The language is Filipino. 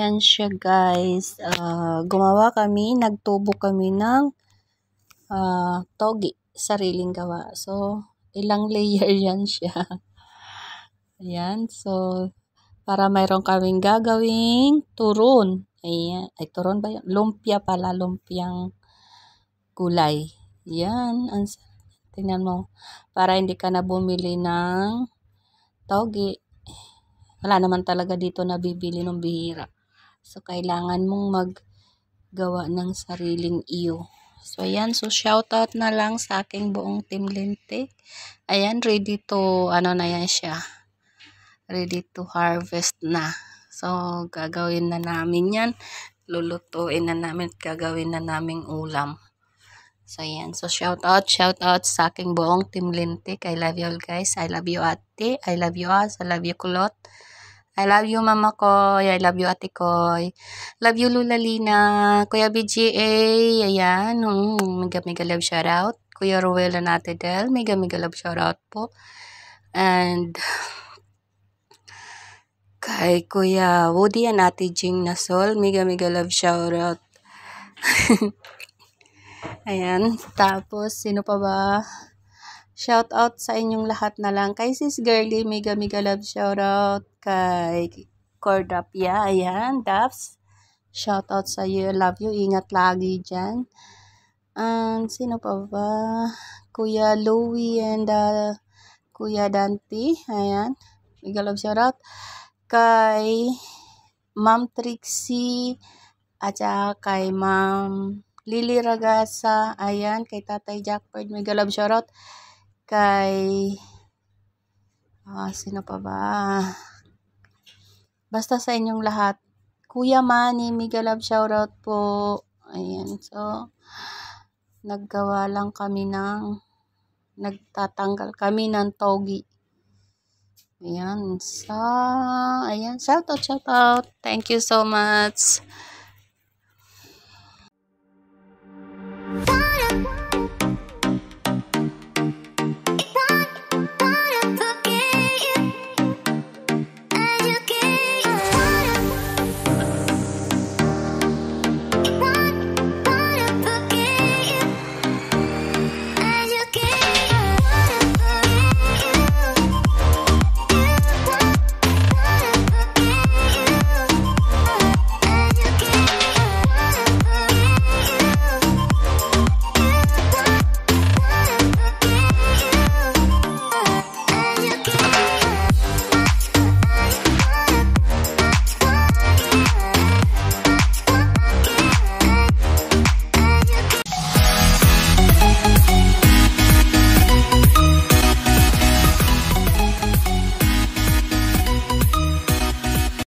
ayan siya guys. Gumawa kami, nagtubo kami ng togi, sariling gawa. So, ilang layer yan siya. Ayan, so, para mayroon kaming gagawing turon. Ayan, ay turon ba yun? Lumpia pala, lumpiang gulay. Ayan, tingnan mo. Para hindi ka na bumili ng togi. Wala naman talaga dito nabibili ng bihira. So, kailangan mong maggawa ng sariling iyo. So, ayan. So, shoutout na lang sa aking buong Team Lintik. Ayan, ready to, ano na yan siya. Ready to harvest na. So, gagawin na namin yan. Lulutuin na namin at gagawin na naming ulam. So, ayan. So, shoutout sa aking buong Team Lintik. I love you all guys. I love you ate. I love you us. I love you kulot. I love you Mama Koy. I love you Ate Koy. Love you Lula Lina. Kuya BGA. Ayan. Mega love shoutout. Kuya Ruel and Ate Del. Mega love shoutout po. And kay Kuya Woody and Ate Jing Nasol. Mega love shoutout. Ayan. Tapos, sino pa ba? Shout out sa inyong lahat na lang. Kay Sis Girly, mega love shoutout. Kay Cordapia, ayan, Daps. Shout out sa iyo, love you, ingat lagi dyan. And sino pa ba? Kuya Louie and Kuya Dante, ayan. Mega love shoutout. Kay Ma'am Trixie, at saka kay Ma'am Lily Ragasa, ayan. Kay Tatay Jackford, mega love shoutout. Kay sino pa ba? Basta sa inyong lahat. Kuya Manny, mega love shoutout po. Ayan, so nagtatanggal kami ng togi. Ayan, so ayan, shoutout. Thank you so much.